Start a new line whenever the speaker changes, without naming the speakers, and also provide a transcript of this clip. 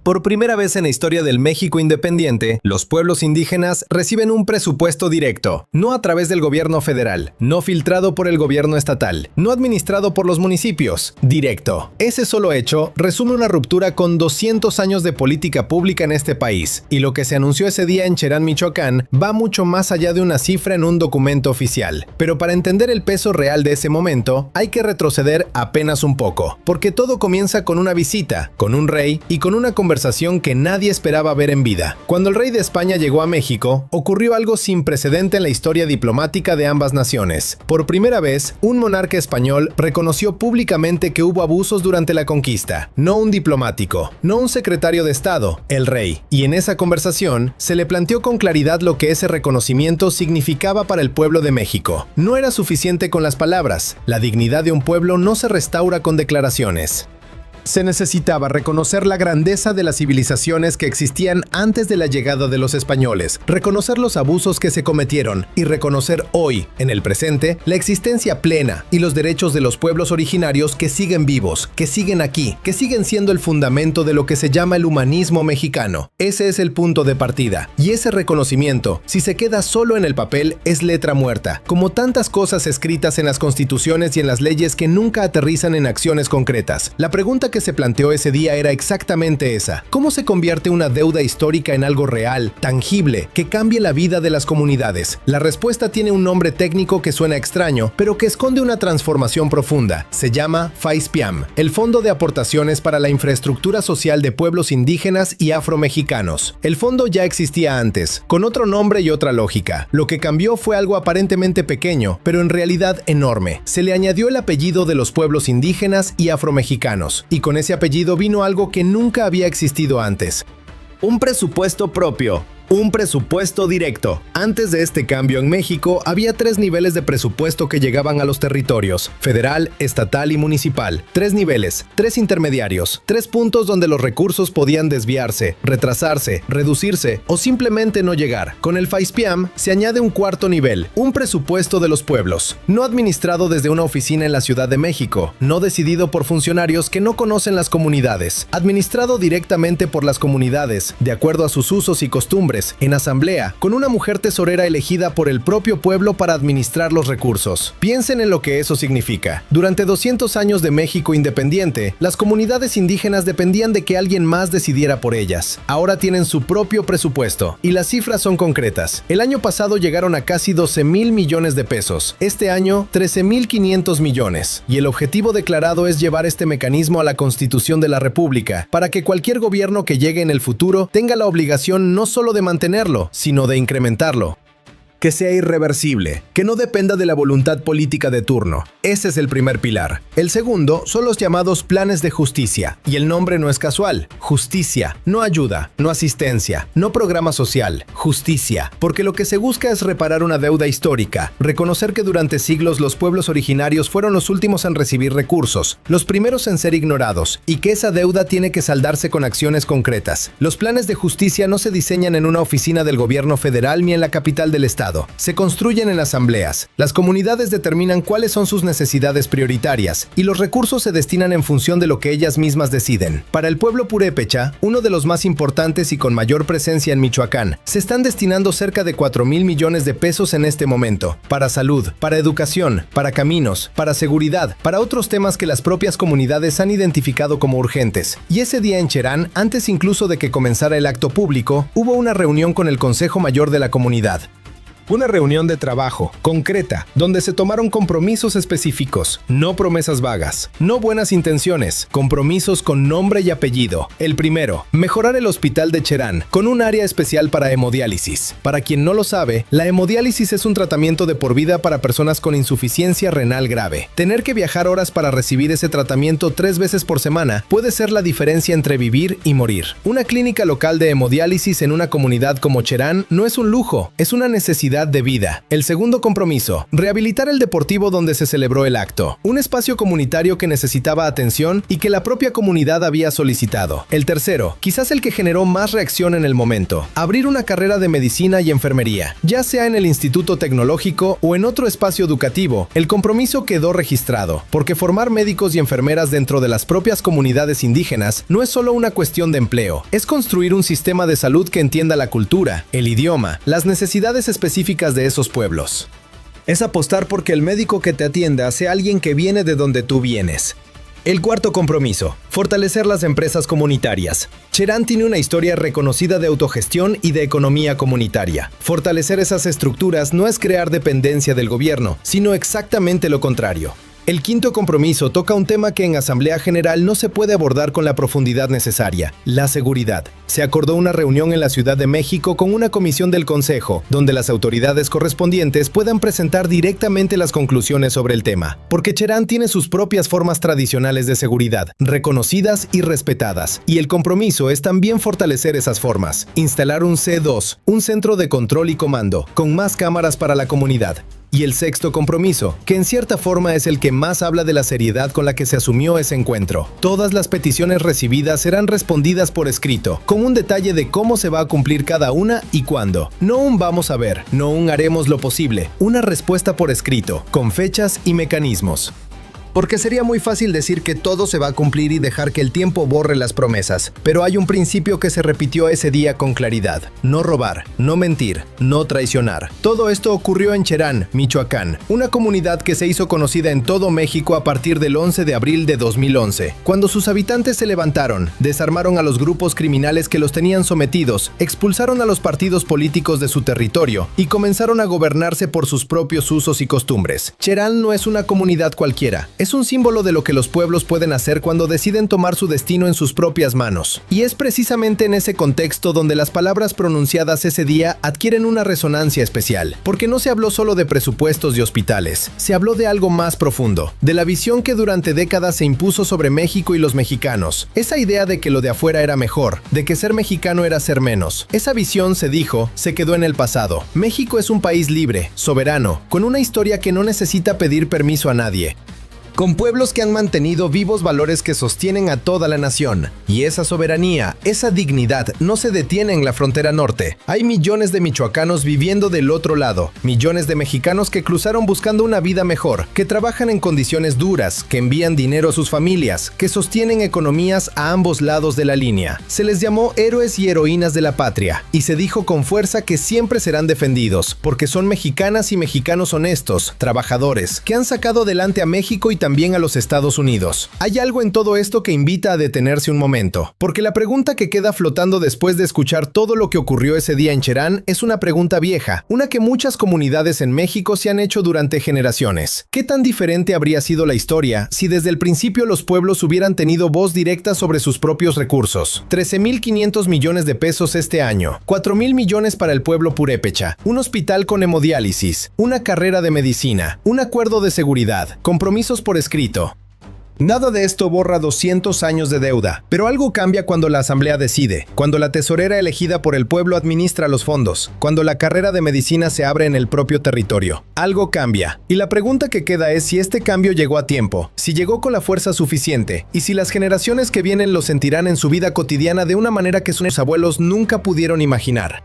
Por primera vez en la historia del México independiente, los pueblos indígenas reciben un presupuesto directo, no a través del gobierno federal, no filtrado por el gobierno estatal, no administrado por los municipios, directo. Ese solo hecho resume una ruptura con 200 años de política pública en este país, y lo que se anunció ese día en Cherán, Michoacán, va mucho más allá de una cifra en un documento oficial. Pero para entender el peso real de ese momento, hay que retroceder apenas un poco, porque todo comienza con una visita, con un rey y con una conversación que nadie esperaba ver en vida. Cuando el rey de España llegó a México, ocurrió algo sin precedente en la historia diplomática de ambas naciones. Por primera vez, un monarca español reconoció públicamente que hubo abusos durante la conquista. No un diplomático, no un secretario de Estado, el rey. Y en esa conversación, se le planteó con claridad lo que ese reconocimiento significaba para el pueblo de México. No era suficiente con las palabras. La dignidad de un pueblo no se restaura con declaraciones. Se necesitaba reconocer la grandeza de las civilizaciones que existían antes de la llegada de los españoles, reconocer los abusos que se cometieron y reconocer hoy, en el presente, la existencia plena y los derechos de los pueblos originarios que siguen vivos, que siguen aquí, que siguen siendo el fundamento de lo que se llama el humanismo mexicano. Ese es el punto de partida. Y ese reconocimiento, si se queda solo en el papel, es letra muerta, como tantas cosas escritas en las constituciones y en las leyes que nunca aterrizan en acciones concretas. La pregunta que se planteó ese día era exactamente esa. ¿Cómo se convierte una deuda histórica en algo real, tangible, que cambie la vida de las comunidades? La respuesta tiene un nombre técnico que suena extraño, pero que esconde una transformación profunda. Se llama FAISPIAM, el Fondo de Aportaciones para la Infraestructura Social de Pueblos Indígenas y Afromexicanos. El fondo ya existía antes, con otro nombre y otra lógica. Lo que cambió fue algo aparentemente pequeño, pero en realidad enorme. Se le añadió el apellido de los pueblos indígenas y afromexicanos, y con ese apellido vino algo que nunca había existido antes: un presupuesto propio. Un presupuesto directo. Antes de este cambio en México, había 3 niveles de presupuesto que llegaban a los territorios: federal, estatal y municipal. 3 niveles, 3 intermediarios, 3 puntos donde los recursos podían desviarse, retrasarse, reducirse o simplemente no llegar. Con el FAISPIAM se añade un cuarto nivel, un presupuesto de los pueblos, no administrado desde una oficina en la Ciudad de México, no decidido por funcionarios que no conocen las comunidades, administrado directamente por las comunidades, de acuerdo a sus usos y costumbres, en asamblea, con una mujer tesorera elegida por el propio pueblo para administrar los recursos. Piensen en lo que eso significa. Durante 200 años de México independiente, las comunidades indígenas dependían de que alguien más decidiera por ellas. Ahora tienen su propio presupuesto, y las cifras son concretas. El año pasado llegaron a casi 12,000 millones de pesos. Este año, 13,500 millones. Y el objetivo declarado es llevar este mecanismo a la Constitución de la República, para que cualquier gobierno que llegue en el futuro tenga la obligación no solo de mantenerlo, sino de incrementarlo. Que sea irreversible, que no dependa de la voluntad política de turno. Ese es el primer pilar. El segundo son los llamados planes de justicia, y el nombre no es casual. Justicia, no ayuda, no asistencia, no programa social, justicia, porque lo que se busca es reparar una deuda histórica, reconocer que durante siglos los pueblos originarios fueron los últimos en recibir recursos, los primeros en ser ignorados, y que esa deuda tiene que saldarse con acciones concretas. Los planes de justicia no se diseñan en una oficina del gobierno federal ni en la capital del estado. Se construyen en asambleas. Las comunidades determinan cuáles son sus necesidades prioritarias y los recursos se destinan en función de lo que ellas mismas deciden. Para el pueblo purépecha, uno de los más importantes y con mayor presencia en Michoacán, se están destinando cerca de 4,000 millones de pesos en este momento, para salud, para educación, para caminos, para seguridad, para otros temas que las propias comunidades han identificado como urgentes. Y ese día en Cherán, antes incluso de que comenzara el acto público, hubo una reunión con el Consejo Mayor de la comunidad. Una reunión de trabajo, concreta, donde se tomaron compromisos específicos, no promesas vagas, no buenas intenciones, compromisos con nombre y apellido. El primero, mejorar el hospital de Cherán, con un área especial para hemodiálisis. Para quien no lo sabe, la hemodiálisis es un tratamiento de por vida para personas con insuficiencia renal grave. Tener que viajar horas para recibir ese tratamiento 3 veces por semana puede ser la diferencia entre vivir y morir. Una clínica local de hemodiálisis en una comunidad como Cherán no es un lujo, es una necesidad calidad de vida. El segundo compromiso, rehabilitar el deportivo donde se celebró el acto. Un espacio comunitario que necesitaba atención y que la propia comunidad había solicitado. El tercero, quizás el que generó más reacción en el momento, abrir una carrera de medicina y enfermería. Ya sea en el Instituto Tecnológico o en otro espacio educativo, el compromiso quedó registrado, porque formar médicos y enfermeras dentro de las propias comunidades indígenas no es solo una cuestión de empleo, es construir un sistema de salud que entienda la cultura, el idioma, las necesidades específicas de esos pueblos.
Es apostar porque el médico que te atienda sea alguien que viene de donde tú vienes. El cuarto compromiso, fortalecer las empresas comunitarias. Cherán tiene una historia reconocida de autogestión y de economía comunitaria. Fortalecer esas estructuras no es crear dependencia del gobierno, sino exactamente lo contrario. El quinto compromiso toca un tema que en Asamblea General no se puede abordar con la profundidad necesaria: la seguridad. Se acordó una reunión en la Ciudad de México con una comisión del Consejo, donde las autoridades correspondientes puedan presentar directamente las conclusiones sobre el tema, porque Cherán tiene sus propias formas tradicionales de seguridad, reconocidas y respetadas, y el compromiso es también fortalecer esas formas, instalar un C2, un centro de control y comando, con más cámaras para la comunidad. Y el sexto compromiso, que en cierta forma es el que más habla de la seriedad con la que se asumió ese encuentro. Todas las peticiones recibidas serán respondidas por escrito, con un detalle de cómo se va a cumplir cada una y cuándo. No un vamos a ver, no un haremos lo posible, una respuesta por escrito, con fechas y mecanismos. Porque sería muy fácil decir que todo se va a cumplir y dejar que el tiempo borre las promesas. Pero hay un principio que se repitió ese día con claridad: no robar, no mentir, no traicionar. Todo esto ocurrió en Cherán, Michoacán, una comunidad que se hizo conocida en todo México a partir del 11 de abril de 2011, cuando sus habitantes se levantaron, desarmaron a los grupos criminales que los tenían sometidos, expulsaron a los partidos políticos de su territorio y comenzaron a gobernarse por sus propios usos y costumbres. Cherán no es una comunidad cualquiera. Es un símbolo de lo que los pueblos pueden hacer cuando deciden tomar su destino en sus propias manos. Y es precisamente en ese contexto donde las palabras pronunciadas ese día adquieren una resonancia especial, porque no se habló solo de presupuestos y hospitales, se habló de algo más profundo, de la visión que durante décadas se impuso sobre México y los mexicanos. Esa idea de que lo de afuera era mejor, de que ser mexicano era ser menos. Esa visión, se dijo, se quedó en el pasado. México es un país libre, soberano, con una historia que no necesita pedir permiso a nadie, con pueblos que han mantenido vivos valores que sostienen a toda la nación. Y esa soberanía, esa dignidad, no se detiene en la frontera norte. Hay millones de michoacanos viviendo del otro lado, millones de mexicanos que cruzaron buscando una vida mejor, que trabajan en condiciones duras, que envían dinero a sus familias, que sostienen economías a ambos lados de la línea. Se les llamó héroes y heroínas de la patria, y se dijo con fuerza que siempre serán defendidos, porque son mexicanas y mexicanos honestos, trabajadores, que han sacado adelante a México y también a los Estados Unidos. Hay algo en todo esto que invita a detenerse un momento, porque la pregunta que queda flotando después de escuchar todo lo que ocurrió ese día en Cherán es una pregunta vieja, una que muchas comunidades en México se han hecho durante generaciones. ¿Qué tan diferente habría sido la historia si desde el principio los pueblos hubieran tenido voz directa sobre sus propios recursos? 13.500 millones de pesos este año, 4.000 millones para el pueblo purépecha, un hospital con hemodiálisis, una carrera de medicina, un acuerdo de seguridad, compromisos por escrito. Nada de esto borra 200 años de deuda, pero algo cambia cuando la Asamblea decide, cuando la tesorera elegida por el pueblo administra los fondos, cuando la carrera de medicina se abre en el propio territorio. Algo cambia, y la pregunta que queda es si este cambio llegó a tiempo, si llegó con la fuerza suficiente, y si las generaciones que vienen lo sentirán en su vida cotidiana de una manera que sus abuelos nunca pudieron imaginar.